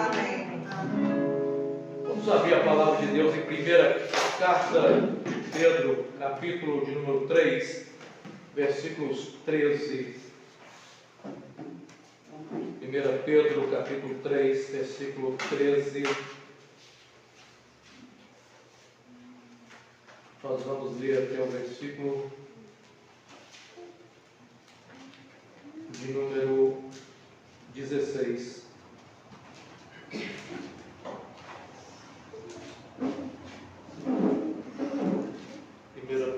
Amém. Vamos abrir a palavra de Deus em primeira carta de Pedro, capítulo de número 3, versículos 13. 1 Pedro, capítulo 3, versículo 13. Nós vamos ler até o versículo de número 16.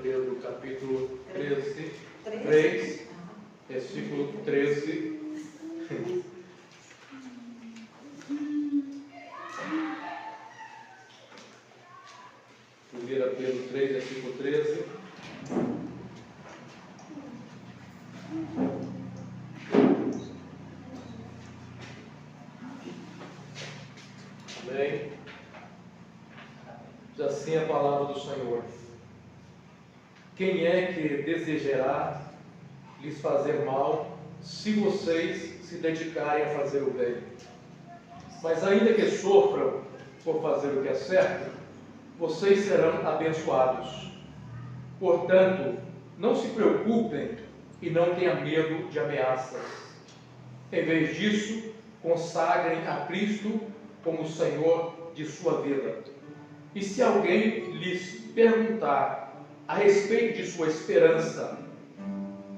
Pedro, capítulo 13, 3, versículo 13. 1 Pedro 3, versículo 13. Amém. Diz assim a palavra do Senhor: quem é que desejará lhes fazer mal, se vocês se dedicarem a fazer o bem? Mas ainda que sofram por fazer o que é certo, vocês serão abençoados. Portanto, não se preocupem e não tenham medo de ameaças. Em vez disso, consagrem a Cristo como o Senhor de sua vida. E se alguém lhes perguntar a respeito de sua esperança,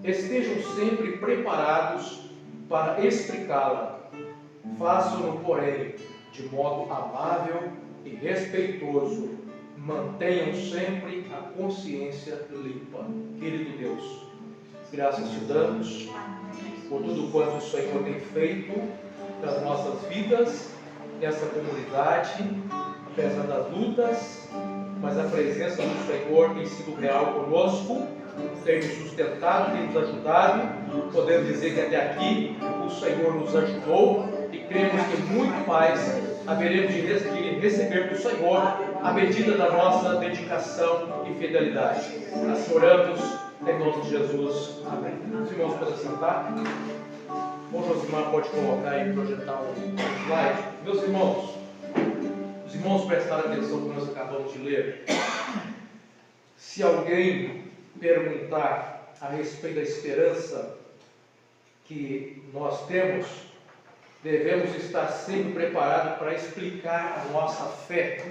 estejam sempre preparados para explicá-la. Façam-no, porém, de modo amável e respeitoso. Mantenham sempre a consciência limpa. Querido Deus, graças te damos por tudo quanto o Senhor tem feito nas nossas vidas, nessa comunidade, apesar das lutas, mas a presença do Senhor tem sido real conosco, tem nos sustentado, tem nos ajudado. Podemos dizer que até aqui o Senhor nos ajudou e cremos que muito mais haveremos de receber do Senhor à medida da nossa dedicação e fidelidade. Assim oramos em nome de Jesus. Amém. Os irmãos podem sentar. Bom, Josimar pode colocar e projetar um slide. Meus irmãos, os irmãos prestaram atenção no que nós acabamos de ler. Se alguém perguntar a respeito da esperança que nós temos, devemos estar sempre preparados para explicar a nossa fé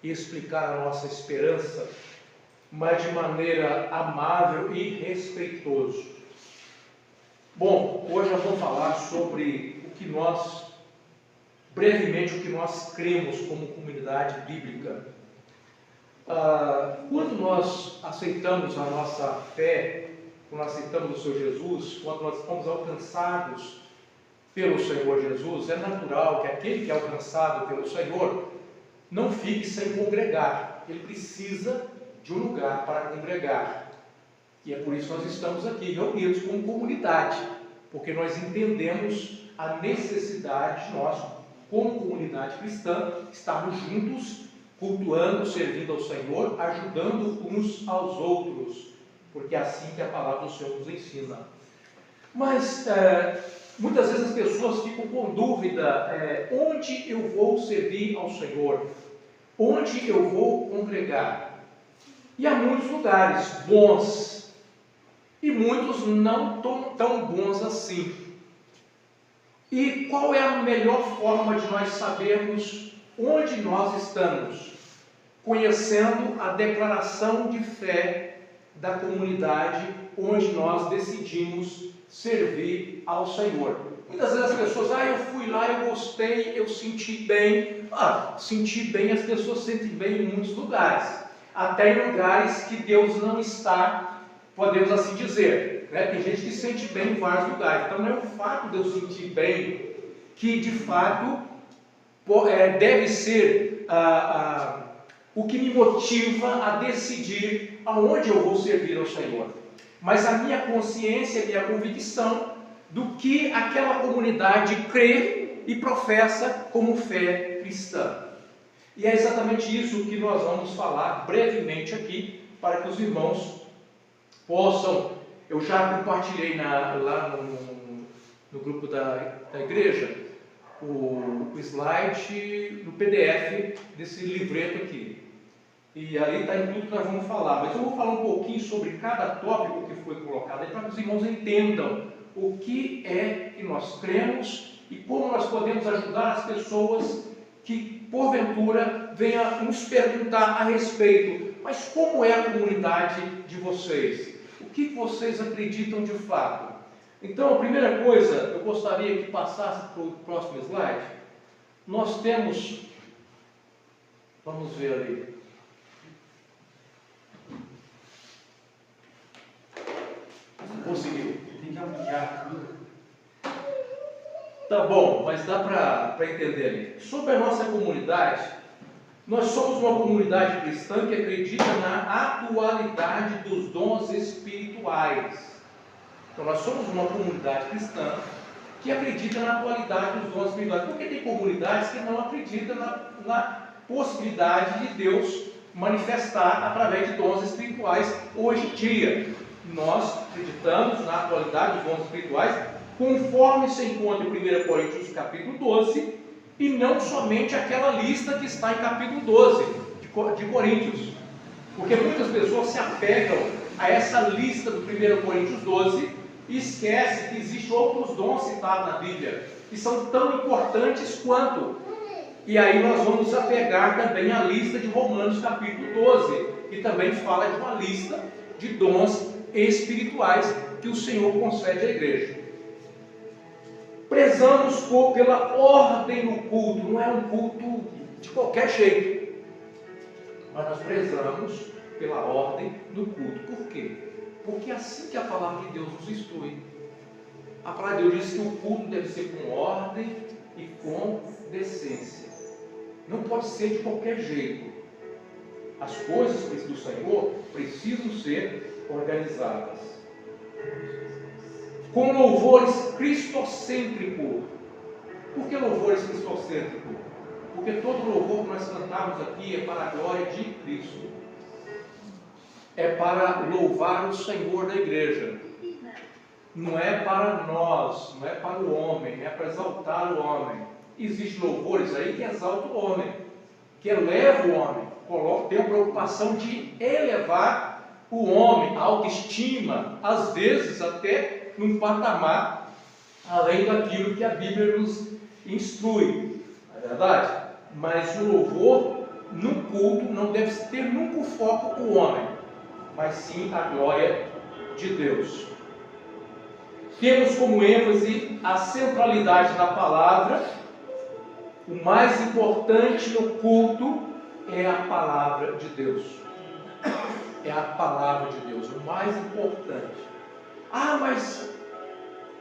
e explicar a nossa esperança, mas de maneira amável e respeitosa. Bom, hoje nós vamos falar sobre brevemente, o que nós cremos como comunidade bíblica. Quando nós aceitamos a nossa fé, quando nós aceitamos o Senhor Jesus, quando nós fomos alcançados pelo Senhor Jesus, é natural que aquele que é alcançado pelo Senhor não fique sem congregar. Ele precisa de um lugar para congregar. E é por isso que nós estamos aqui reunidos como comunidade, porque nós entendemos a necessidade de nós, como comunidade cristã, estarmos juntos, cultuando, servindo ao Senhor, ajudando uns aos outros, porque é assim que a palavra do Senhor nos ensina. Mas muitas vezes as pessoas ficam com dúvida: onde eu vou servir ao Senhor? Onde eu vou congregar? E há muitos lugares bons e muitos não tão bons assim. E qual é a melhor forma de nós sabermos onde nós estamos? Conhecendo a declaração de fé da comunidade onde nós decidimos servir ao Senhor. Muitas vezes as pessoas: eu fui lá, eu gostei, eu senti bem. Sentir bem, as pessoas sentem bem em muitos lugares, até em lugares que Deus não está, podemos assim dizer, né? Tem gente que sente bem em vários lugares. Então não é o fato de eu sentir bem que de fato deve ser o que me motiva a decidir aonde eu vou servir ao Senhor, mas a minha consciência, a minha convicção do que aquela comunidade crê e professa como fé cristã. E é exatamente isso que nós vamos falar brevemente aqui, para que os irmãos possam. Eu já compartilhei lá no grupo da igreja o slide no PDF desse livreto aqui. E ali está em tudo que nós vamos falar. Mas eu vou falar um pouquinho sobre cada tópico que foi colocado aí, para que os irmãos entendam o que é que nós cremos e como nós podemos ajudar as pessoas que, porventura, venham nos perguntar a respeito. Mas como é a comunidade de vocês? O que vocês acreditam de fato? Então, a primeira coisa, eu gostaria que passasse para o próximo slide. Nós temos, vamos ver ali. Conseguiu. Tem que ampliar. Tá bom, mas dá para entender ali. Sobre a nossa comunidade, nós somos uma comunidade cristã que acredita na atualidade dos dons espirituais. Então, nós somos uma comunidade cristã que acredita na atualidade dos dons espirituais. Porque tem comunidades que não acreditam na possibilidade de Deus manifestar através de dons espirituais hoje em dia. Nós acreditamos na atualidade dos dons espirituais, conforme se encontra em 1 Coríntios capítulo 12, e não somente aquela lista que está em capítulo 12 de Coríntios. Porque muitas pessoas se apegam a essa lista do 1 Coríntios 12 e esquecem que existem outros dons citados na Bíblia, que são tão importantes quanto. E aí nós vamos nos apegar também à lista de Romanos capítulo 12, que também fala de uma lista de dons espirituais que o Senhor concede à igreja. Prezamos pela ordem do culto, não é um culto de qualquer jeito, mas nós prezamos pela ordem do culto. Por quê? Porque é assim que a palavra de Deus nos instrui. A palavra de Deus diz que o culto deve ser com ordem e com decência. Não pode ser de qualquer jeito. As coisas do Senhor precisam ser organizadas. Com louvores cristocêntricos. Por que louvores cristocêntricos? Porque todo louvor que nós cantamos aqui é para a glória de Cristo. É para louvar o Senhor da igreja. Não é para nós, não é para o homem, é para exaltar o homem. Existem louvores aí que exaltam o homem, que eleva o homem, tem a preocupação de elevar o homem, a autoestima, às vezes até num patamar além daquilo que a Bíblia nos instrui, não é verdade? Mas o louvor no culto não deve ter nunca o foco o homem, mas sim a glória de Deus. Temos como ênfase a centralidade da palavra. O mais importante no culto é a palavra de Deus. É a palavra de Deus, o mais importante. Ah, mas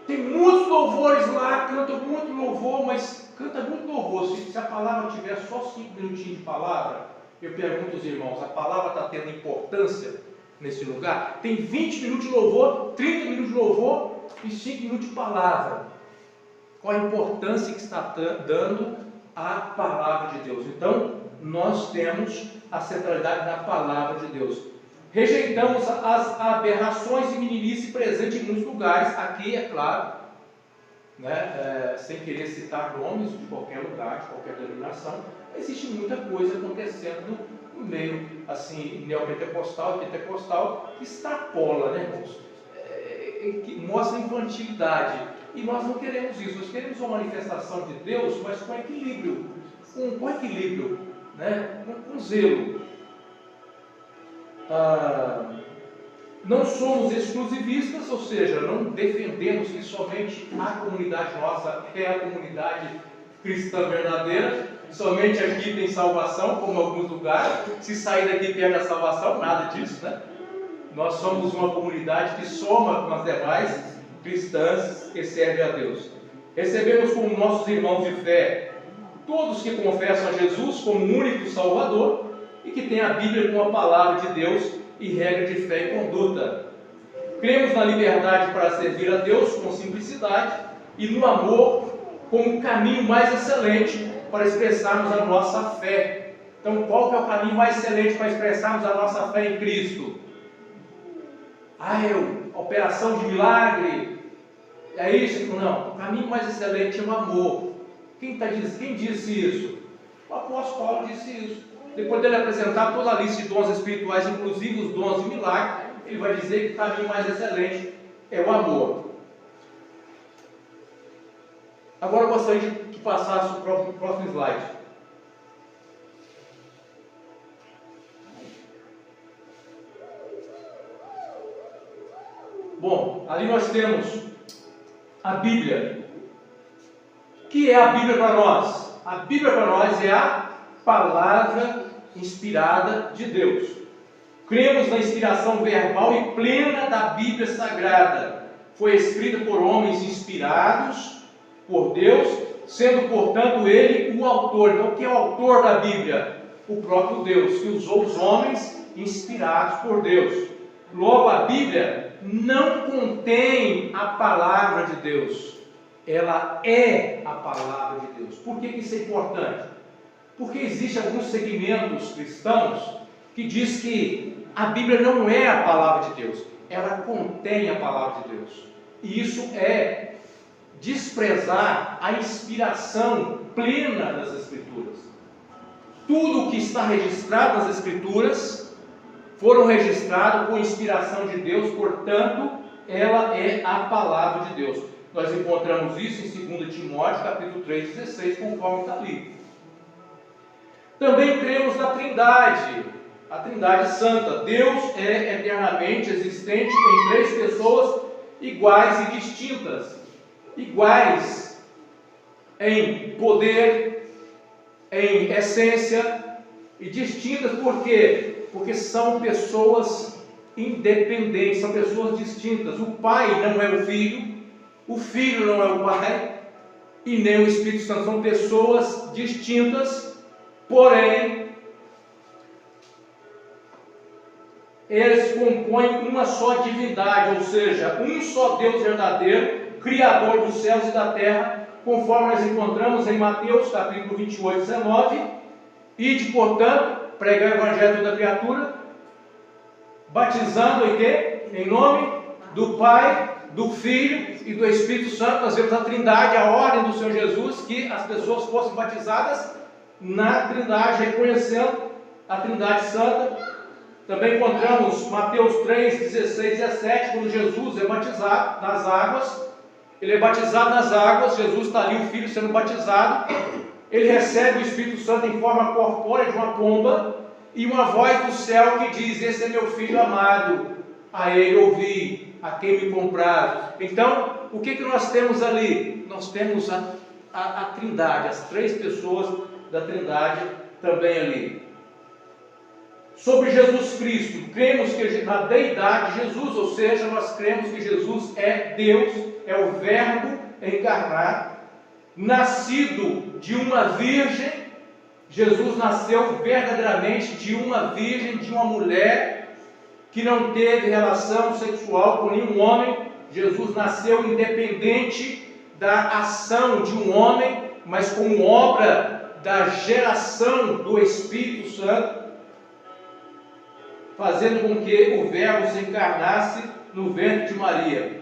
tem muitos louvores lá, canta muito louvor, mas canta muito louvor. Se a palavra tiver só 5 minutinhos de palavra, eu pergunto aos irmãos, a palavra está tendo importância nesse lugar? Tem 20 minutos de louvor, 30 minutos de louvor e 5 minutos de palavra. Qual a importância que está dando a palavra de Deus? Então, nós temos a centralidade da palavra de Deus. Rejeitamos as aberrações e meninice presentes em muitos lugares. Aqui, é claro, né, sem querer citar nomes de qualquer lugar, de qualquer denominação, existe muita coisa acontecendo no meio assim, neopentecostal e pentecostal, que extrapola, né, irmãos? Que mostra infantilidade. E nós não queremos isso. Nós queremos uma manifestação de Deus, mas com equilíbrio. Com equilíbrio, né? Com zelo. Não somos exclusivistas, ou seja, não defendemos que somente a comunidade nossa é a comunidade cristã verdadeira, somente aqui tem salvação, como em alguns lugares. Se sair daqui perde a salvação, nada disso, né? Nós somos uma comunidade que soma com as demais cristãs que servem a Deus. Recebemos como nossos irmãos de fé todos que confessam a Jesus como único Salvador e que têm a Bíblia como a palavra de Deus e regra de fé e conduta. Cremos na liberdade para servir a Deus com simplicidade e no amor como o caminho mais excelente para expressarmos a nossa fé. Então, qual que é o caminho mais excelente para expressarmos a nossa fé em Cristo? Operação de milagre, é isso? Não, o caminho mais excelente é o amor. Quem disse isso? O apóstolo Paulo disse isso. Depois dele apresentar toda a lista de dons espirituais, inclusive os dons de milagre, ele vai dizer que o caminho mais excelente é o amor. Agora eu gostaria de que passasse o próximo slide. Bom, ali nós temos a Bíblia. O que é a Bíblia para nós? A Bíblia para nós é a palavra inspirada de Deus. Cremos na inspiração verbal e plena da Bíblia Sagrada. Foi escrita por homens inspirados por Deus, sendo, portanto, ele o autor. Então, quem é o autor da Bíblia? O próprio Deus, que usou os homens inspirados por Deus. Logo, a Bíblia não contém a palavra de Deus. Ela é a palavra de Deus. Por que isso é importante? Porque existem alguns segmentos cristãos que diz que a Bíblia não é a palavra de Deus. Ela contém a palavra de Deus. E isso é desprezar a inspiração plena das Escrituras. Tudo o que está registrado nas Escrituras foram registrados com inspiração de Deus, portanto, ela é a palavra de Deus. Nós encontramos isso em 2 Timóteo, capítulo 3,16, conforme está ali. Também cremos na Trindade, a Trindade Santa. Deus é eternamente existente em três pessoas iguais e distintas. Iguais em poder, em essência, e distintas por quê? Porque são pessoas independentes, são pessoas distintas. O Pai não é o Filho não é o Pai, e nem o Espírito Santo. São pessoas distintas, porém, eles compõem uma só divindade, ou seja, um só Deus verdadeiro, Criador dos céus e da terra, conforme nós encontramos em Mateus, capítulo 28, 19, ide, portanto, pregar o Evangelho da criatura, batizando em quê? Em nome do Pai, do Filho e do Espírito Santo. Nós vemos a Trindade, a ordem do Senhor Jesus, que as pessoas fossem batizadas na Trindade, reconhecendo a Trindade Santa. Também encontramos Mateus 3, 16 e 17, quando Jesus é batizado nas águas. Ele é batizado nas águas, Jesus está ali, o Filho sendo batizado. Ele recebe o Espírito Santo em forma corpórea de uma pomba, e uma voz do céu que diz: esse é meu Filho amado, a ele ouvi, a quem me compraram. Então, o que nós temos ali? Nós temos a Trindade, as três pessoas da Trindade também ali. Sobre Jesus Cristo, cremos que na deidade de Jesus, ou seja, nós cremos que Jesus é Deus, é o Verbo encarnado, nascido de uma virgem. Jesus nasceu verdadeiramente de uma virgem, de uma mulher que não teve relação sexual com nenhum homem. Jesus nasceu independente da ação de um homem, mas como obra da geração do Espírito Santo, fazendo com que o Verbo se encarnasse no ventre de Maria.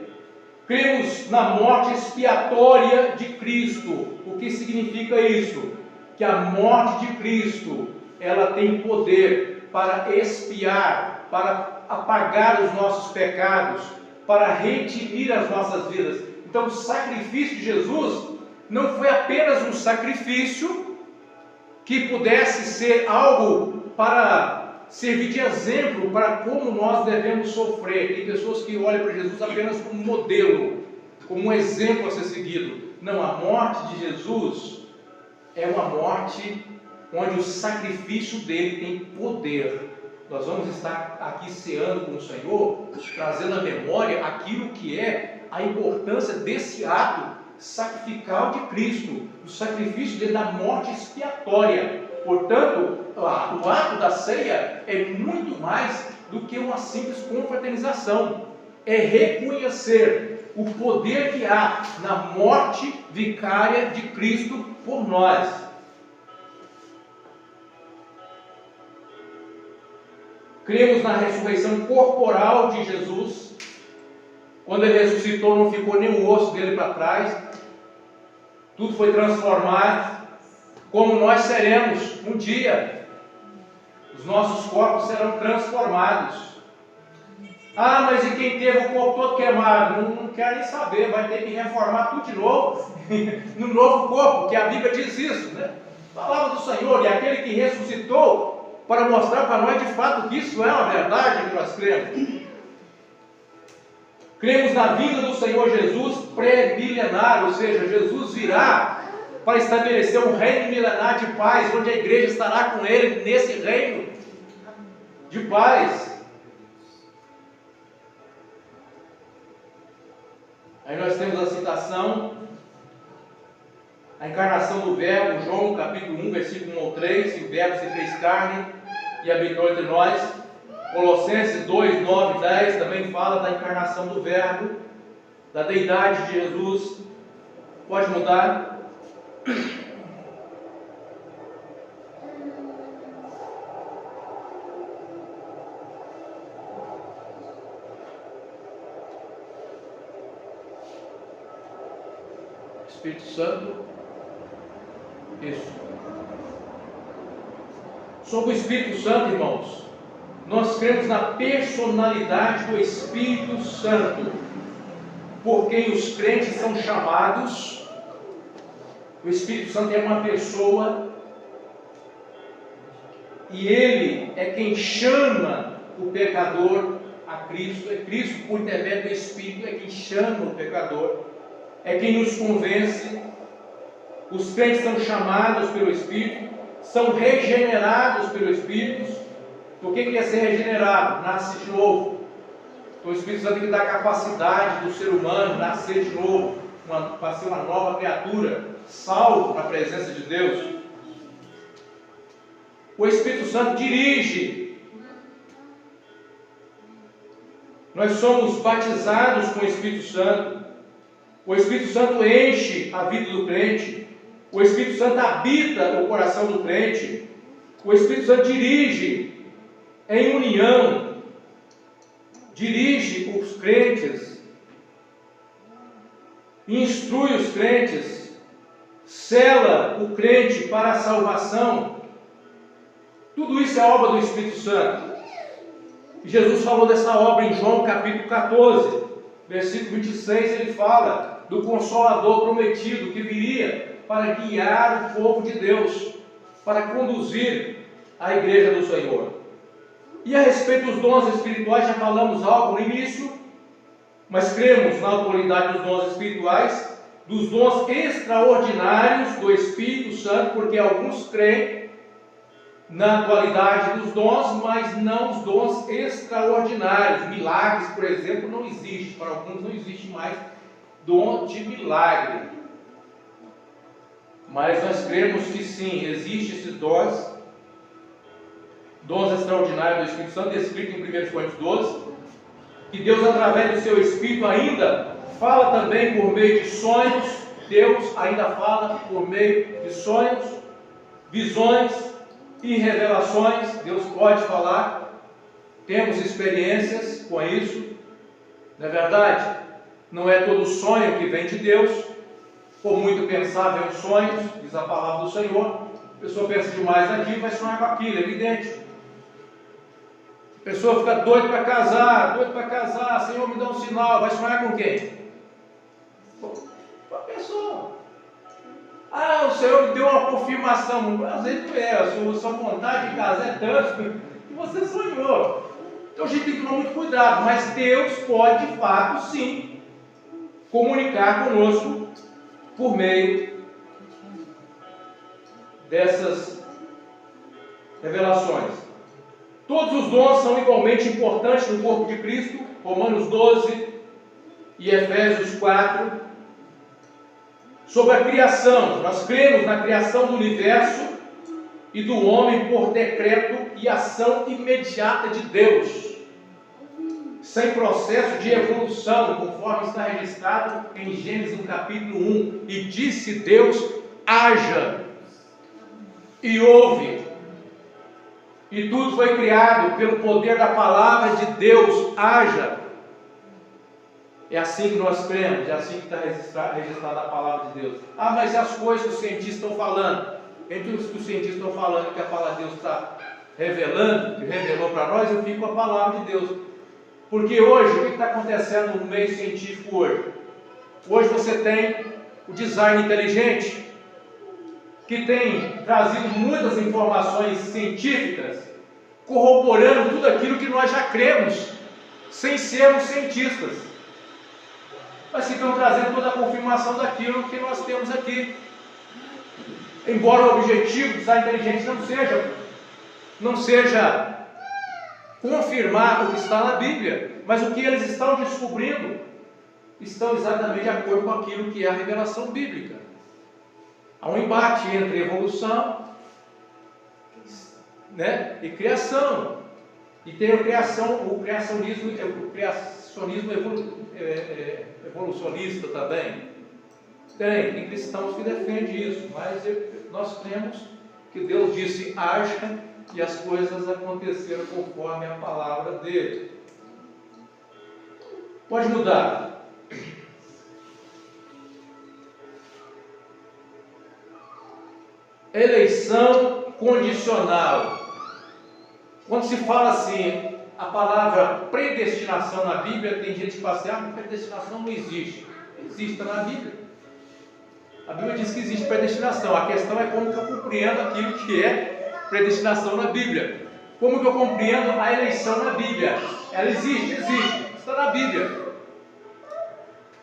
Cremos na morte expiatória de Cristo. O que significa isso? Que a morte de Cristo, ela tem poder para expiar, para apagar os nossos pecados, para redimir as nossas vidas. Então, o sacrifício de Jesus não foi apenas um sacrifício que pudesse ser algo para servir de exemplo para como nós devemos sofrer. Tem pessoas que olham para Jesus apenas como modelo, como um exemplo a ser seguido. Não, a morte de Jesus é uma morte onde o sacrifício dele tem poder. Nós vamos estar aqui ceando com o Senhor, trazendo à memória aquilo que é a importância desse ato sacrificial de Cristo, o sacrifício dele da morte expiatória. Portanto, o ato da ceia é muito mais do que uma simples confraternização. É reconhecer o poder que há na morte vicária de Cristo por nós. Cremos na ressurreição corporal de Jesus. Quando ele ressuscitou, não ficou nem o osso dele para trás. tudo foi transformado, como nós seremos um dia. Os nossos corpos serão transformados. Ah, mas e quem teve o corpo todo queimado? Não quero nem saber, vai ter que reformar tudo de novo, no novo corpo, que a Bíblia diz isso, né? Palavra do Senhor, e aquele que ressuscitou, para mostrar para nós de fato que isso é uma verdade que nós cremos. Cremos na vinda do Senhor Jesus pré-milenar, ou seja, Jesus virá para estabelecer um reino milenar de paz, onde a igreja estará com Ele nesse reino de paz. Aí nós temos a citação, a encarnação do Verbo, João capítulo 1, versículo 1 ao 3, e o Verbo se fez carne e habitou entre nós. Colossenses 2, 9 e 10 também fala da encarnação do Verbo, da deidade de Jesus. Pode mudar. Espírito Santo. Isso. Sobre o Espírito Santo, irmãos, nós cremos na personalidade do Espírito Santo, por quem os crentes são chamados. O Espírito Santo é uma pessoa, e Ele é quem chama o pecador a Cristo. É Cristo, por intermédio do Espírito, é quem chama o pecador, é quem nos convence. Os crentes são chamados pelo Espírito, são regenerados pelo Espírito. O que é ser regenerado? Nasce de novo. Então, o Espírito Santo tem que dar a capacidade do ser humano nascer de novo, para ser uma nova criatura, salvo na presença de Deus. O Espírito Santo dirige. Nós somos batizados com o Espírito Santo. O Espírito Santo enche a vida do crente. O Espírito Santo habita o coração do crente. O Espírito Santo dirige em união, dirige os crentes, instrui os crentes, sela o crente para a salvação. Tudo isso é obra do Espírito Santo. E Jesus falou dessa obra em João capítulo 14, versículo 26, ele fala do Consolador prometido que viria para guiar o povo de Deus, para conduzir a igreja do Senhor. E a respeito dos dons espirituais, já falamos algo no início, mas cremos na autoridade dos dons espirituais, dos dons extraordinários do Espírito Santo, porque alguns creem na atualidade dos dons, mas não os dons extraordinários. Milagres, por exemplo, não existe. Para alguns não existe mais dom de milagre. Mas nós cremos que sim, existem esses dons extraordinários do Espírito Santo, descrito em 1 Coríntios 12, que Deus, através do seu Espírito, ainda fala também por meio de sonhos. Deus ainda fala por meio de sonhos, visões e revelações. Deus pode falar, temos experiências com isso, não é verdade? Não é todo sonho que vem de Deus, por muito pensável em sonhos, diz a palavra do Senhor. A pessoa pensa demais naquilo, vai sonhar com aquilo, é evidente. A pessoa fica doida para casar, Senhor, me dá um sinal, vai sonhar com quem? Com a pessoa. Ah, o Senhor me deu uma confirmação, às vezes não é, a sua vontade de casar é tanto que você sonhou. Então a gente tem que tomar muito cuidado, mas Deus pode, de fato, sim, comunicar conosco por meio dessas revelações. Todos os dons são igualmente importantes no corpo de Cristo, Romanos 12 e Efésios 4. Sobre a criação, nós cremos na criação do universo e do homem por decreto e ação imediata de Deus, sem processo de evolução, conforme está registrado em Gênesis no capítulo 1. E disse Deus: haja, e houve. E tudo foi criado pelo poder da palavra de Deus, haja. É assim que nós cremos, é assim que está registrado na palavra de Deus. Ah, mas as coisas que os cientistas estão falando, entre os que os cientistas estão falando que a palavra de Deus está revelando, que revelou para nós, eu fico com a palavra de Deus. Porque hoje, o que está acontecendo no meio científico hoje? Hoje você tem o design inteligente, que tem trazido muitas informações científicas, corroborando tudo aquilo que nós já cremos, sem sermos cientistas. Mas que estão trazendo toda a confirmação daquilo que nós temos aqui. Embora o objetivo do design inteligente não seja confirmar o que está na Bíblia, mas o que eles estão descobrindo estão exatamente de acordo com aquilo que é a revelação bíblica. Há um embate entre evolução, né, e criação. E tem o criacionismo evolucionista também. Tem cristãos que defendem isso, mas nós cremos que Deus disse haja e as coisas aconteceram conforme a palavra dele. Pode mudar. Eleição condicional. Quando se fala assim, a palavra predestinação na Bíblia, tem gente que fala assim, ah, predestinação não existe. Existe, está na Bíblia. A Bíblia diz que existe predestinação. A questão é como que eu compreendo aquilo que é predestinação na Bíblia. Como que eu compreendo a eleição na Bíblia? Ela existe, está na Bíblia.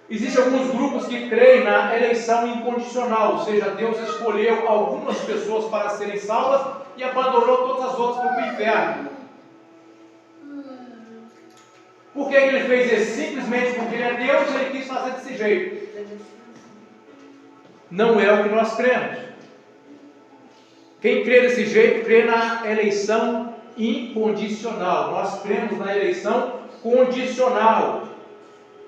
Existem alguns grupos que creem na eleição incondicional, ou seja, Deus escolheu algumas pessoas para serem salvas e abandonou todas as outras para o inferno. Por que ele fez isso? Simplesmente porque ele é Deus e ele quis fazer desse jeito. Não é o que nós cremos. Quem crê desse jeito, crê na eleição incondicional. Nós cremos na eleição condicional.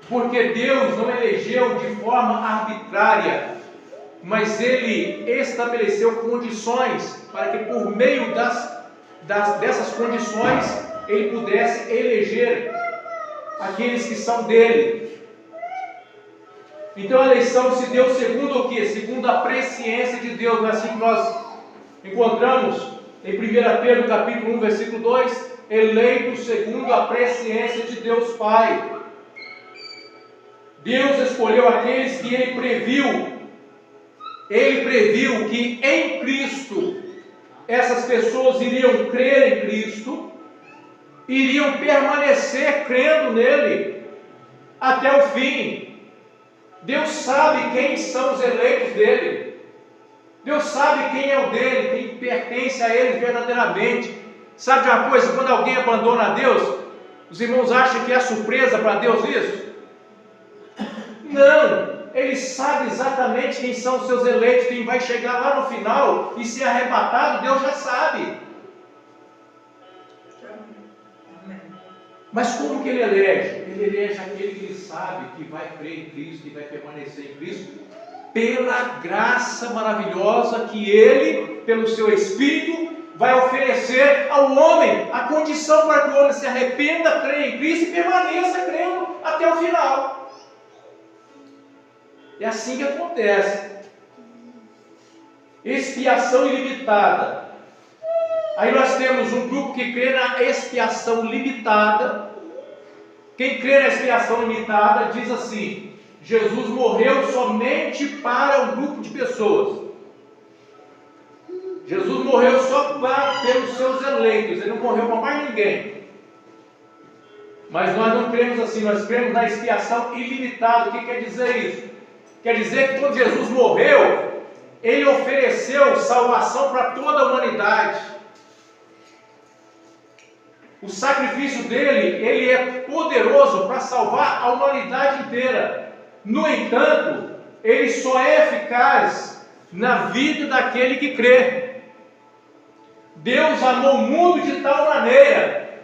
Porque Deus não elegeu de forma arbitrária, mas Ele estabeleceu condições para que por meio dessas condições Ele pudesse eleger aqueles que são dele. Então a eleição se deu segundo o quê? Segundo a presciência de Deus. Não é assim que nós encontramos em 1 Pedro capítulo 1, versículo 2, eleito segundo a presciência de Deus Pai. Deus escolheu aqueles que Ele previu. Ele previu que em Cristo essas pessoas iriam crer em Cristo, iriam permanecer crendo nele até o fim. Deus sabe quem são os eleitos dele. Deus sabe quem é o dele, quem pertence a ele verdadeiramente. Sabe de uma coisa? Quando alguém abandona a Deus, os irmãos acham que é surpresa para Deus isso? Não, Ele sabe exatamente quem são os seus eleitos, quem vai chegar lá no final e ser arrebatado, Deus já sabe. Mas como que Ele elege? Ele elege aquele que Ele sabe que vai crer em Cristo e vai permanecer em Cristo, pela graça maravilhosa que Ele, pelo seu Espírito, vai oferecer ao homem, a condição para que o homem se arrependa, creia em Cristo e permaneça crendo até o final. É assim que acontece. Expiação ilimitada. Aí nós temos um grupo que crê na expiação limitada. Quem crê na expiação limitada diz assim: Jesus morreu somente para um grupo de pessoas. Jesus morreu só pelos seus eleitos. Ele não morreu para mais ninguém. Mas nós não cremos assim. Nós cremos na expiação ilimitada. O que quer dizer isso? Quer dizer que quando Jesus morreu, Ele ofereceu salvação para toda a humanidade. O sacrifício dele, ele é poderoso para salvar a humanidade inteira. No entanto, ele só é eficaz na vida daquele que crê. Deus amou o mundo de tal maneira,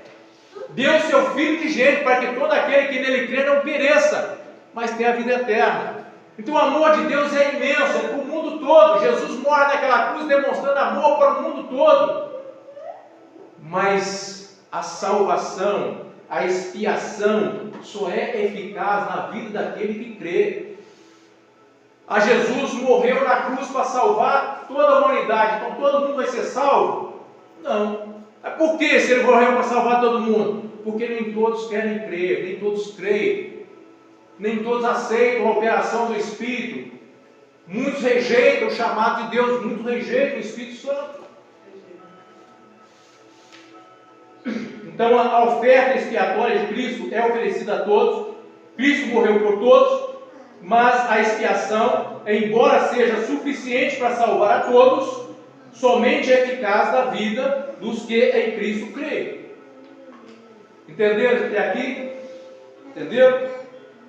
deu seu Filho de gente para que todo aquele que nele crê não pereça, mas tenha a vida eterna. Então o amor de Deus é imenso, é para o mundo todo. Jesus morre naquela cruz demonstrando amor para o mundo todo. Mas a salvação, a expiação só é eficaz na vida daquele que crê. A Jesus morreu na cruz para salvar toda a humanidade, então todo mundo vai ser salvo? Não. Por que se ele morreu para salvar todo mundo? Porque nem todos querem crer, nem todos creem, nem todos aceitam a operação do Espírito. Muitos rejeitam o chamado de Deus, muitos rejeitam o Espírito Santo. Então a oferta expiatória de Cristo é oferecida a todos. Cristo morreu por todos, mas a expiação, embora seja suficiente para salvar a todos, somente é eficaz na vida dos que em Cristo creem. Entenderam até aqui? Entenderam?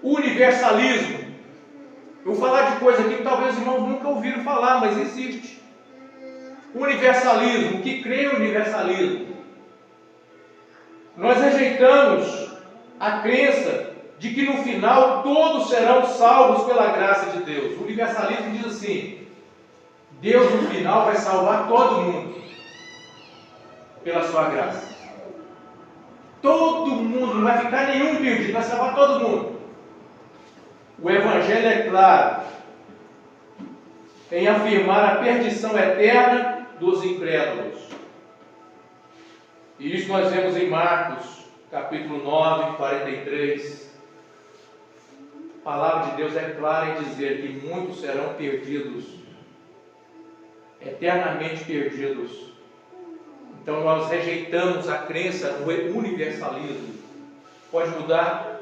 O universalismo. Eu vou falar de coisa aqui que talvez os irmãos nunca ouviram falar, mas existe. O universalismo, o que crê no universalismo? Nós rejeitamos a crença de que no final todos serão salvos pela graça de Deus. O universalismo diz assim: Deus no final vai salvar todo mundo pela sua graça. Todo mundo, não vai ficar nenhum perdido, vai salvar todo mundo. O Evangelho é claro em afirmar a perdição eterna dos incrédulos. E isso nós vemos em Marcos, capítulo 9, 43. A palavra de Deus é clara em dizer que muitos serão perdidos, eternamente perdidos. Então nós rejeitamos a crença no universalismo. Pode mudar?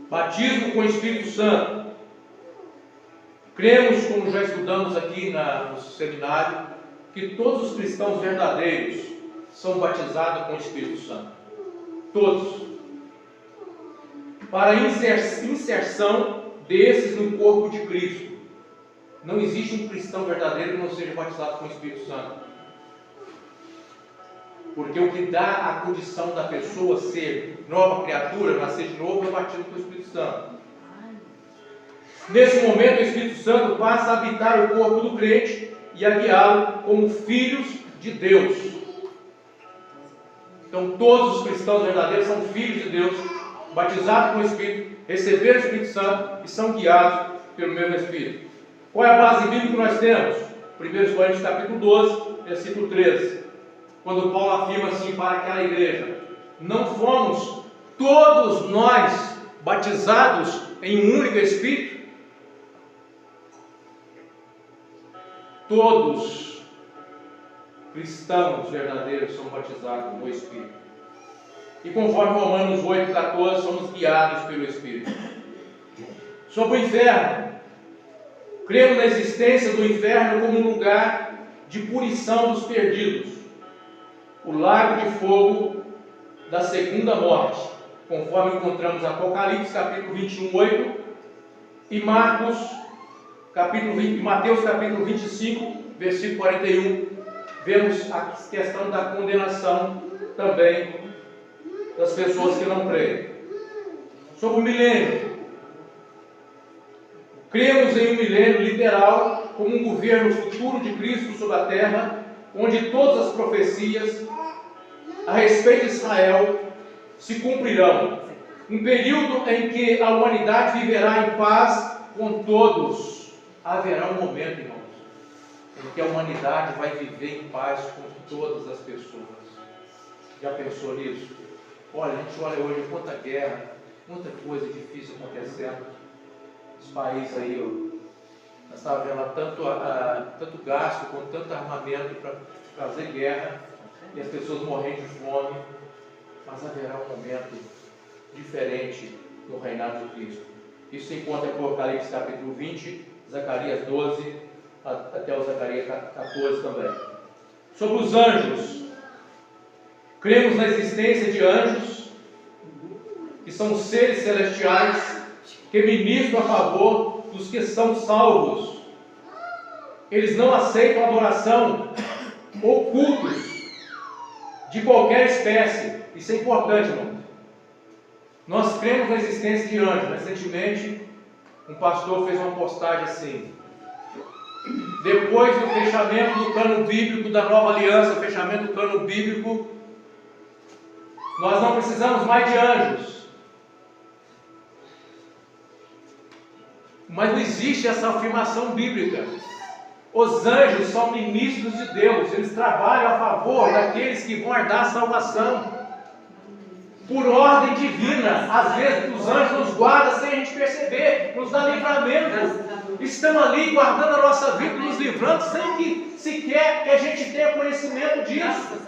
Batismo com o Espírito Santo. Cremos, como já estudamos aqui no seminário, que todos os cristãos verdadeiros são batizados com o Espírito Santo. Todos. Para a inserção desses no corpo de Cristo. Não existe um cristão verdadeiro que não seja batizado com o Espírito Santo. Porque o que dá a condição da pessoa ser nova criatura, nascer de novo, é o batismo com o Espírito Santo. Nesse momento, o Espírito Santo passa a habitar o corpo do crente e a guiá-lo como filhos de Deus. Então, todos os cristãos verdadeiros são filhos de Deus, batizados com o Espírito, receberam o Espírito Santo e são guiados pelo mesmo Espírito. Qual é a base bíblica que nós temos? 1 Coríntios capítulo 12, versículo 13. Quando Paulo afirma assim para aquela igreja: não fomos todos nós batizados em um único Espírito? Todos cristãos verdadeiros são batizados no Espírito. E conforme Romanos 8, 14, somos guiados pelo Espírito. Sobre o inferno, cremos na existência do inferno como um lugar de punição dos perdidos, o lago de fogo da segunda morte, conforme encontramos Apocalipse capítulo 21, 8 e Mateus capítulo 25, versículo 41, vemos a questão da condenação também das pessoas que não creem. Sobre o milênio, cremos em um milênio literal como um governo futuro de Cristo sobre a terra, onde todas as profecias a respeito de Israel se cumprirão. Um período em que a humanidade viverá em paz com todos. Haverá um momento, irmãos, em que a humanidade vai viver em paz com todas as pessoas. Já pensou nisso? Olha, a gente olha hoje quanta guerra, quanta coisa difícil acontecendo. Os países aí, nós estávamos vendo tanto gasto, com tanto armamento para fazer guerra, e as pessoas morrendo de fome. Mas haverá um momento diferente no reinado de Cristo. Isso se encontra em Apocalipse capítulo 20, Zacarias 12, até o Zacarias 14 também. Sobre os anjos, cremos na existência de anjos, que são seres celestiais, que ministram a favor dos que são salvos. Eles não aceitam adoração ou cultos de qualquer espécie. Isso é importante, irmão. Nós cremos na existência de anjos. Recentemente, um pastor fez uma postagem assim: depois do fechamento do plano bíblico da nova aliança, fechamento do plano bíblico Nós não precisamos mais de anjos. Mas não existe essa afirmação bíblica. Os anjos são ministros de Deus, eles trabalham a favor daqueles que vão herdar a salvação. Por ordem divina, às vezes os anjos nos guardam sem a gente perceber, nos dá livramento. Estão ali guardando a nossa vida, nos livrando, sem que sequer que a gente tenha conhecimento disso.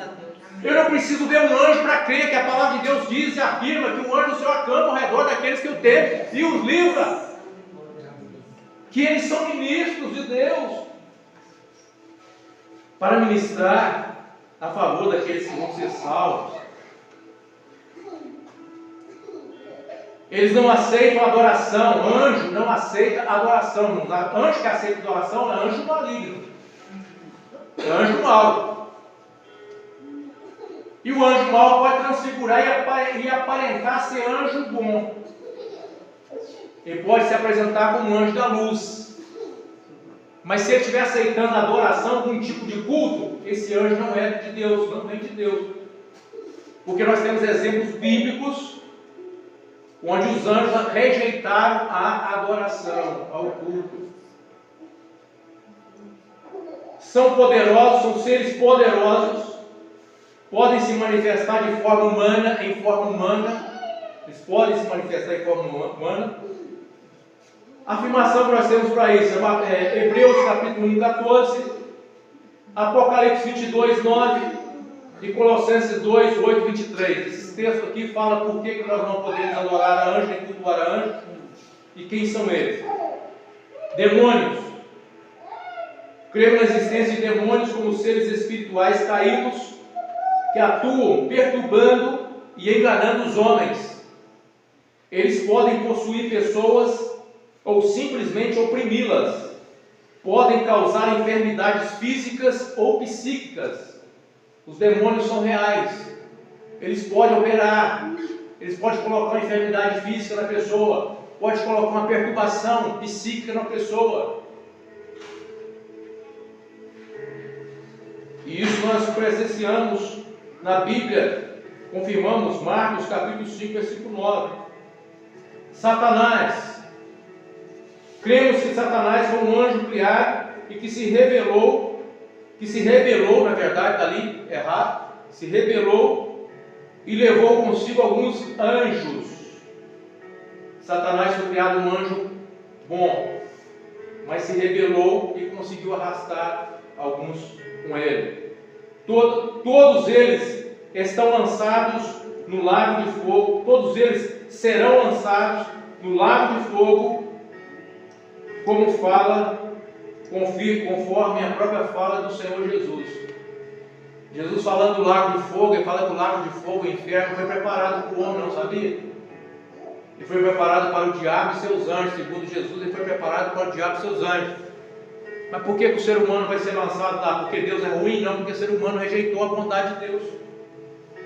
Eu não preciso ver um anjo para crer que a palavra de Deus diz e afirma que o anjo do Senhor acampa ao redor daqueles que o temem e os livra. Que eles são ministros de Deus para ministrar a favor daqueles que vão ser salvos. Eles não aceitam adoração. Anjo não aceita adoração. Anjo que aceita adoração é anjo maligno, é anjo mau. E o anjo mau pode transfigurar e aparentar ser anjo bom. Ele pode se apresentar como anjo da luz. Mas se ele estiver aceitando a adoração, algum tipo de culto, esse anjo não é de Deus, não vem de Deus. Porque nós temos exemplos bíblicos onde os anjos rejeitaram a adoração, ao culto. São poderosos, são seres poderosos, podem se manifestar de forma humana, em forma humana. Eles podem se manifestar em forma humana. A afirmação que nós temos para isso é Hebreus capítulo 1, 14, Apocalipse 22, 9 e Colossenses 2, 8, 23. Esses textos aqui falam por que nós não podemos adorar a anjo, nem cultuar a anjo, e quem são eles. Demônios. Creio na existência de demônios como seres espirituais caídos que atuam perturbando e enganando os homens. Eles podem possuir pessoas ou simplesmente oprimi-las. Podem causar enfermidades físicas ou psíquicas. Os demônios são reais. Eles podem operar. Eles podem colocar uma enfermidade física na pessoa. Pode colocar uma perturbação psíquica na pessoa. E isso nós presenciamos na Bíblia. Confirmamos Marcos capítulo 5, versículo 9. Satanás. Cremos que Satanás foi um anjo criado e que se rebelou, na verdade, está ali errado, se rebelou e levou consigo alguns anjos. Satanás foi criado um anjo bom, mas se rebelou e conseguiu arrastar alguns com ele. Todos eles estão lançados no lago de fogo, todos eles serão lançados no lago de fogo, como fala, conforme a própria fala do Senhor Jesus. Jesus falando do lago de fogo, ele fala que o lago de fogo, o inferno, foi preparado para o homem, não sabia? Ele foi preparado para o diabo e seus anjos. Segundo Jesus, ele foi preparado para o diabo e seus anjos. Mas por que o ser humano vai ser lançado lá? Porque Deus é ruim? Não, porque o ser humano rejeitou a bondade de Deus.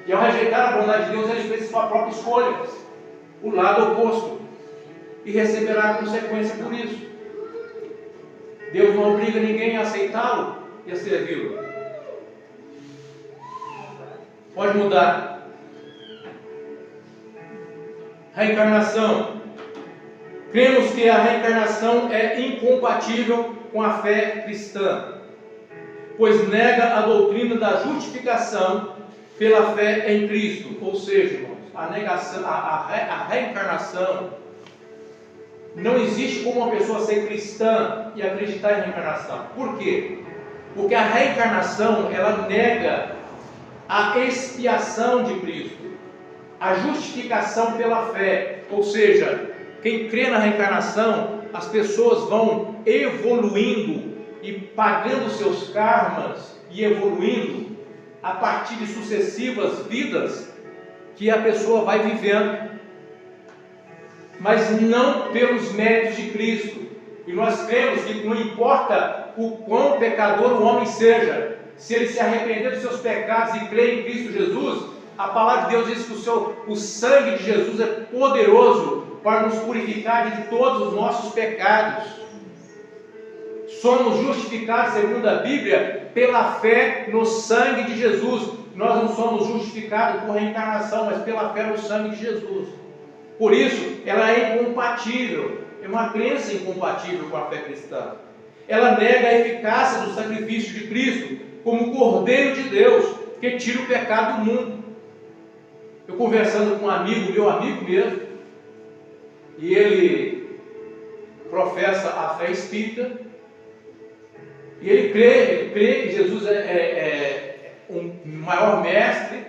E ao rejeitar a bondade de Deus, ele fez sua própria escolha, o lado oposto, e receberá a consequência por isso. Deus não obriga ninguém a aceitá-lo e a servi-lo. Pode mudar. Reencarnação. Cremos que a reencarnação é incompatível com a fé cristã, pois nega a doutrina da justificação pela fé em Cristo. Ou seja, irmãos, a reencarnação, não existe como uma pessoa ser cristã e acreditar em reencarnação. Por quê? Porque a reencarnação, ela nega a expiação de Cristo, a justificação pela fé. Ou seja, quem crê na reencarnação, as pessoas vão evoluindo e pagando seus karmas e evoluindo a partir de sucessivas vidas que a pessoa vai vivendo, mas não pelos méritos de Cristo. E nós cremos que não importa o quão pecador o homem seja, se ele se arrepender dos seus pecados e crer em Cristo Jesus, a palavra de Deus diz que o sangue de Jesus é poderoso para nos purificar de todos os nossos pecados. Somos justificados, segundo a Bíblia, pela fé no sangue de Jesus. nós não somos justificados por reencarnação, mas pela fé no sangue de Jesus. Por isso, ela é incompatível, é uma crença incompatível com a fé cristã. Ela nega a eficácia do sacrifício de Cristo como Cordeiro de Deus, que tira o pecado do mundo. Eu conversando com um amigo, meu amigo mesmo, e ele professa a fé espírita, e ele crê que Jesus é um maior mestre,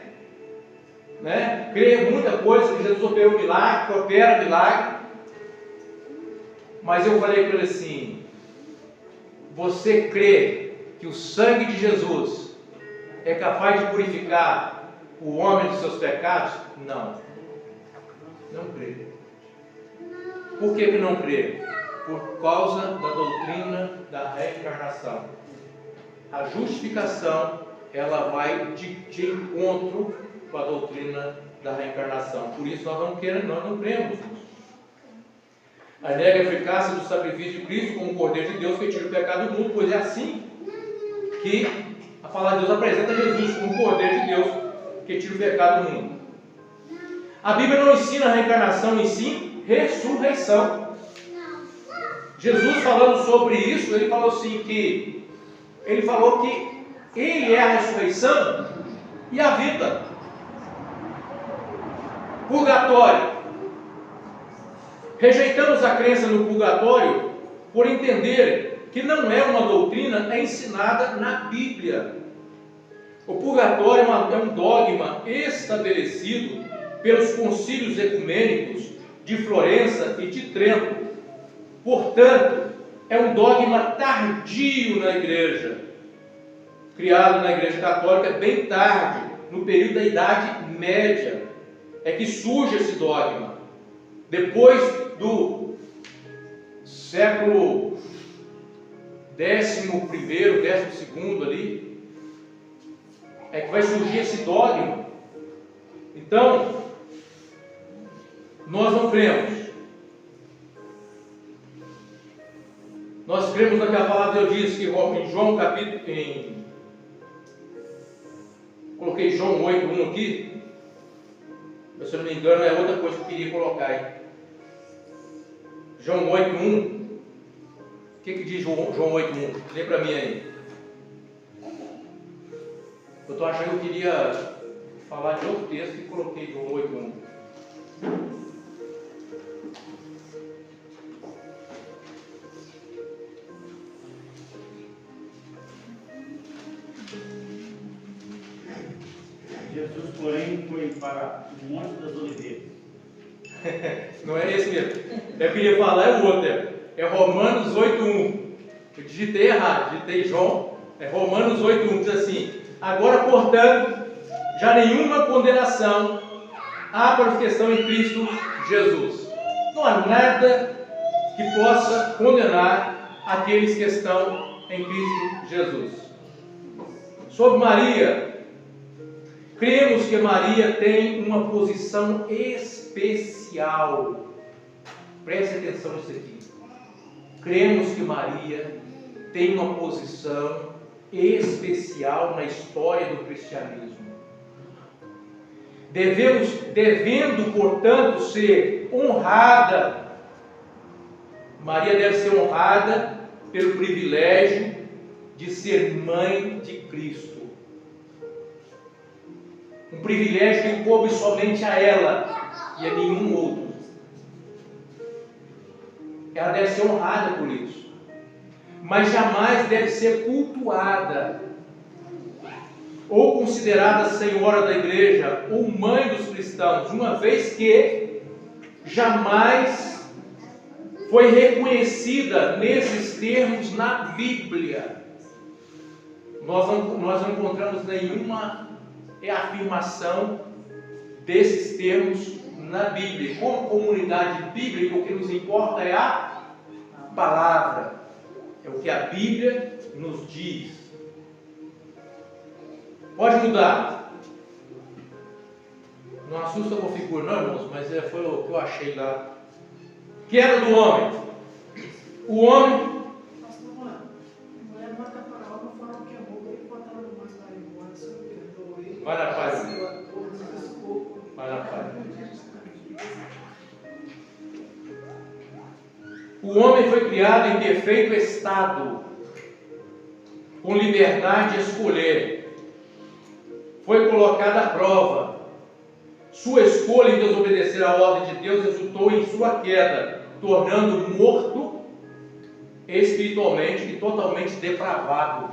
né? Crê em muita coisa, que Jesus opera milagre, mas eu falei para ele assim: você crê que o sangue de Jesus é capaz de purificar o homem dos seus pecados? Não crê. Por que não crê? Por causa da doutrina da reencarnação. A justificação, ela vai de encontro com a doutrina da reencarnação. Por isso nós não cremos nisso. A nega a eficácia do sacrifício de Cristo como Cordeiro de Deus que tira o pecado do mundo, pois é assim que a palavra de Deus apresenta Jesus como Cordeiro de Deus que tira o pecado do mundo. A Bíblia não ensina a reencarnação, em si ressurreição. Jesus, falando sobre isso, ele falou que ele é a ressurreição e a vida. Purgatório. Rejeitamos a crença no purgatório por entender que não é uma doutrina ensinada na Bíblia. O purgatório é um dogma estabelecido pelos concílios ecumênicos de Florença e de Trento. Portanto, é um dogma tardio na igreja, criado na igreja católica bem tarde, no período da Idade Média, é que surge esse dogma. Depois do século XI, XII ali, é que vai surgir esse dogma. Então, nós não cremos. Nós cremos naquela palavra que Deus diz que em João capítulo, coloquei João 8:1 aqui, mas se eu não me engano é outra coisa que eu queria colocar aí. João 8:1, o que diz João 8:1? Lê para mim aí. Eu estou achando que eu queria falar de outro texto e coloquei João 8:1. Jesus, porém, foi para o Monte das Oliveiras. Não é esse mesmo. Eu queria falar é o outro. É Romanos 8:1. Eu digitei errado, digitei João. É Romanos 8:1. Diz assim: agora, portanto, já nenhuma condenação há para os que estão em Cristo Jesus. Não há nada que possa condenar aqueles que estão em Cristo Jesus. Sobre Maria, cremos que Maria tem uma posição especial. Preste atenção nisso aqui. Cremos que Maria tem uma posição especial na história do cristianismo. Devendo, portanto, ser honrada. Maria deve ser honrada pelo privilégio de ser mãe de Cristo. Um privilégio que coube somente a ela e a nenhum outro. Ela deve ser honrada por isso, mas jamais deve ser cultuada ou considerada senhora da igreja ou mãe dos cristãos, uma vez que jamais foi reconhecida nesses termos na Bíblia. Nós não encontramos nenhuma afirmação desses termos na Bíblia. Como comunidade bíblica, o que nos importa é a palavra, é o que a Bíblia nos diz. Pode mudar. Não assusta com figura, não, irmãos, mas foi o que eu achei lá. Que era do homem. O homem. Vai na O homem foi criado em perfeito estado, com liberdade de escolher. Foi colocado à prova. Sua escolha em desobedecer à ordem de Deus resultou em sua queda, tornando-o morto espiritualmente e totalmente depravado.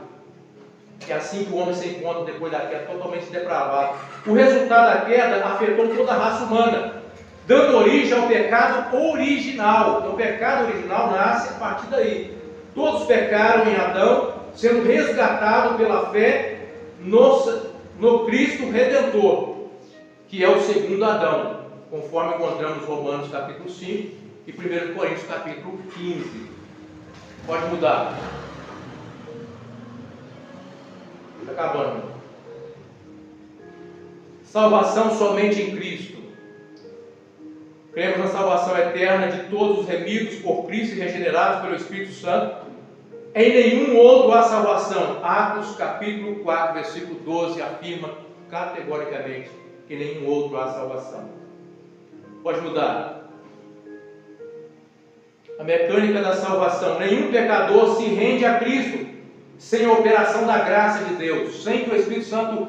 É assim que o homem se encontra depois da queda, totalmente depravado. O resultado da queda afetou toda a raça humana, dando origem ao pecado original. Então o pecado original nasce a partir daí. Todos pecaram em Adão, sendo resgatados pela fé no Cristo Redentor, que é o segundo Adão, conforme encontramos Romanos capítulo 5 e 1 Coríntios capítulo 15. Pode mudar. Está acabando. Salvação somente em Cristo. Cremos na salvação eterna de todos os remidos por Cristo e regenerados pelo Espírito Santo. Em nenhum outro há salvação. Atos capítulo 4, versículo 12 afirma categoricamente que nenhum outro há salvação. Pode mudar. A mecânica da salvação. Nenhum pecador se rende a Cristo sem a operação da graça de Deus, sem que o Espírito Santo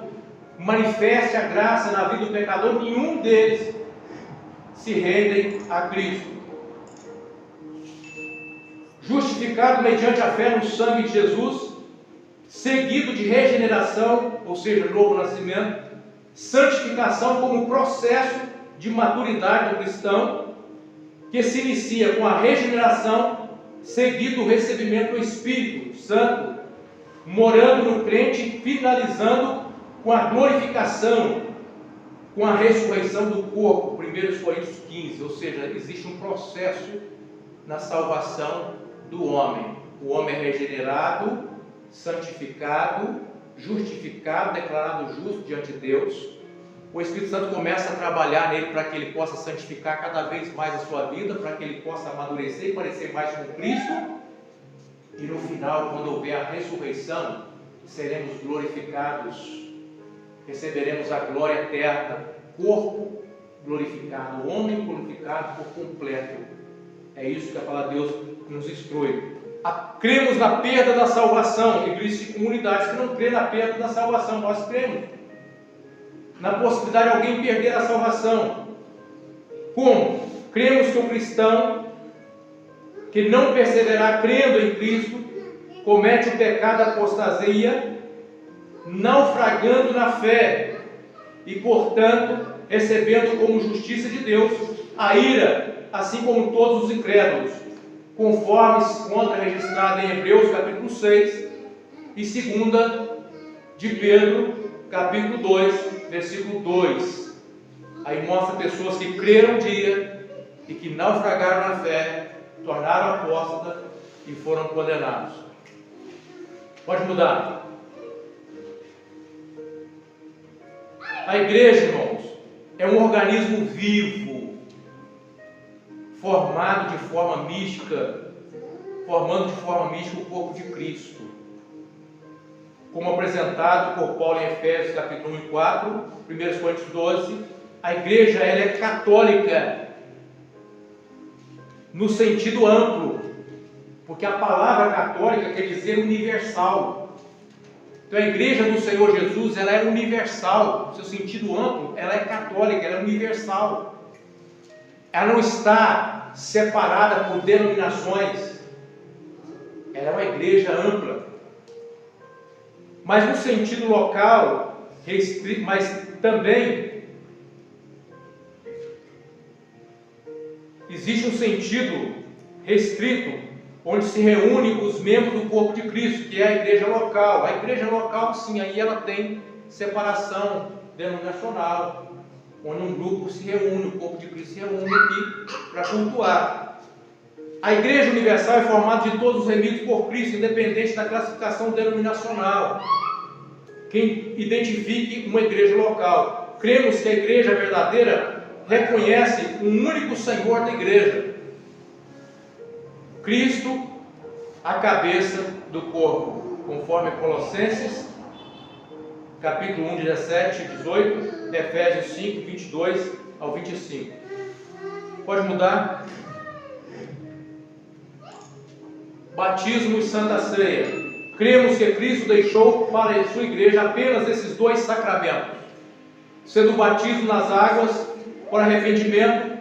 manifeste a graça na vida do pecador. Nenhum deles se rendem a Cristo. Justificado mediante a fé no sangue de Jesus, seguido de regeneração, ou seja, novo nascimento, santificação como processo de maturidade do cristão, que se inicia com a regeneração, seguido do recebimento do Espírito Santo, morando no crente, finalizando com a glorificação, com a ressurreição do corpo, 1 Coríntios 15, ou seja, existe um processo na salvação do homem. O homem é regenerado, santificado, justificado, declarado justo diante de Deus. O Espírito Santo começa a trabalhar nele para que ele possa santificar cada vez mais a sua vida, para que ele possa amadurecer e parecer mais com Cristo. E no final, quando houver a ressurreição, seremos glorificados, receberemos a glória eterna, corpo glorificado, homem glorificado por completo. É isso que a palavra de Deus nos instrui. Cremos na perda da salvação. Existem comunidades que não creem na perda da salvação. Nós cremos na possibilidade de alguém perder a salvação. Como? Cremos que o cristão que não perseverar crendo em Cristo comete o pecado da apostasia, naufragando na fé e, portanto, recebendo como justiça de Deus a ira, assim como todos os incrédulos, conforme se encontra registrado em Hebreus capítulo 6 e 2 de Pedro capítulo 2, versículo 2. Aí mostra pessoas que creram um dia e que naufragaram na fé, tornaram apóstatas e foram condenados. Pode mudar. A igreja, irmãos, é um organismo vivo, formado de forma mística, formando de forma mística o corpo de Cristo, como apresentado por Paulo em Efésios capítulo 1 e 4, 1 Coríntios 12. A igreja ela é católica no sentido amplo, porque a palavra católica quer dizer universal. Então a igreja do Senhor Jesus ela é universal, no seu sentido amplo, ela é católica, ela é universal. Ela não está separada por denominações, ela é uma igreja ampla. Mas no sentido local, mas também existe um sentido restrito, onde se reúnem os membros do corpo de Cristo, que é a igreja local. A igreja local, sim, aí ela tem separação denominacional, onde um grupo se reúne, o corpo de Cristo se reúne aqui para cultuar. A igreja universal é formada de todos os remidos por Cristo, independente da classificação denominacional. Quem identifique uma igreja local. Cremos que a igreja verdadeira reconhece um único Senhor da igreja, Cristo, a cabeça do corpo, conforme Colossenses capítulo 1, 17 e 18, Efésios 5, 22 ao 25. Pode mudar? batismo e Santa Ceia. Cremos que Cristo deixou para a sua igreja apenas esses dois sacramentos, sendo o batismo nas águas para arrependimento,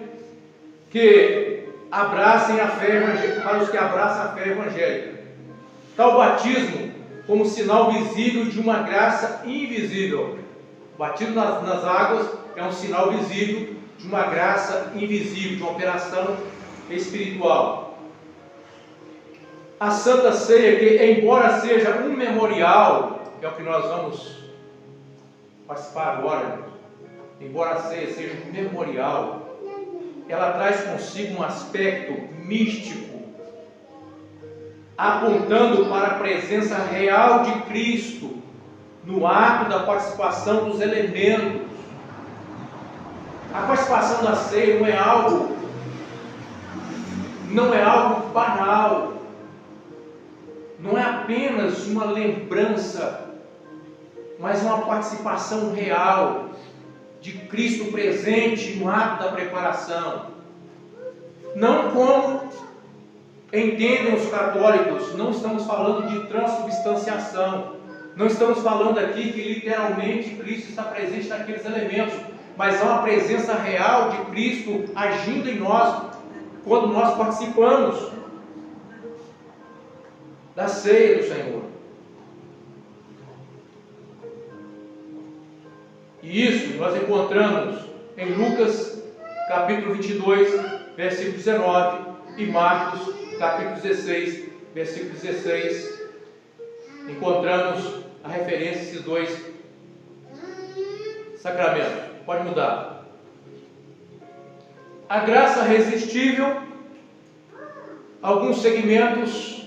que abracem a fé evangélica, para os que abraçam a fé evangélica. Tal batismo como sinal visível de uma graça invisível. O batismo nas águas é um sinal visível de uma graça invisível, de uma operação espiritual. A Santa Ceia, que embora seja um memorial, que é o que nós vamos participar agora, embora a ceia seja um memorial, ela traz consigo um aspecto místico, apontando para a presença real de Cristo no ato da participação dos elementos. A participação da ceia não é algo banal, não é apenas uma lembrança, mas uma participação real de Cristo presente no ato da preparação. Não como entendem os católicos, não estamos falando de transubstanciação, não estamos falando aqui que literalmente Cristo está presente naqueles elementos, mas há uma presença real de Cristo agindo em nós quando nós participamos da ceia do Senhor. E isso nós encontramos em Lucas capítulo 22, versículo 19, e Marcos capítulo 16, versículo 16. Encontramos a referência a esses dois sacramentos. Pode mudar. A graça resistível, alguns segmentos,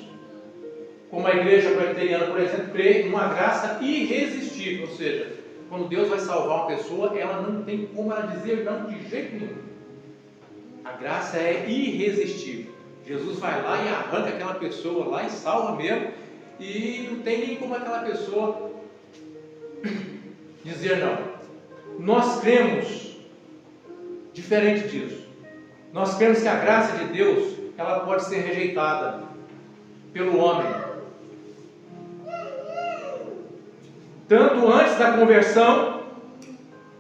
como a igreja presbiteriana, por exemplo, crê em uma graça irresistível, ou seja, quando Deus vai salvar uma pessoa, ela não tem como ela dizer não de jeito nenhum. A graça é irresistível. Jesus vai lá e arranca aquela pessoa lá e salva mesmo, e não tem nem como aquela pessoa dizer não. Nós cremos diferente disso. Nós cremos que a graça de Deus, ela pode ser rejeitada pelo homem. Tanto antes da conversão,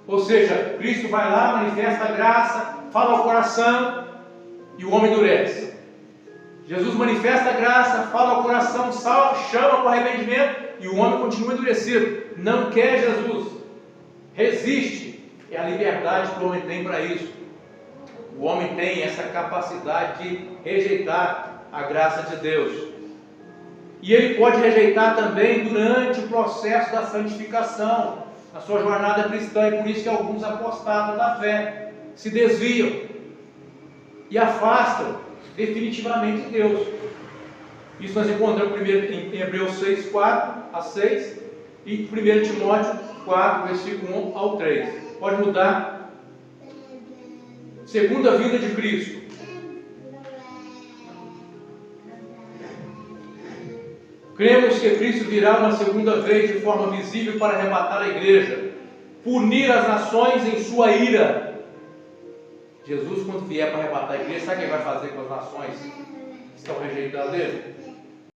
ou seja, Cristo vai lá, manifesta a graça, fala ao coração e o homem endurece. Jesus manifesta a graça, fala ao coração, chama para o arrependimento e o homem continua endurecido. Não quer Jesus, resiste. É a liberdade que o homem tem para isso. O homem tem essa capacidade de rejeitar a graça de Deus. E ele pode rejeitar também durante o processo da santificação, na sua jornada cristã, e por isso que alguns apostatam da fé, se desviam e afastam definitivamente de Deus. Isso nós encontramos primeiro em Hebreus 6, 4 a 6 e 1 Timóteo 4, versículo 1 ao 3. Pode mudar. Segunda vinda de Cristo. Cremos que Cristo virá uma segunda vez de forma visível para arrebatar a igreja, punir as nações em sua ira. Jesus, quando vier para arrebatar a igreja, sabe o que ele vai fazer com as nações que estão rejeitando ele?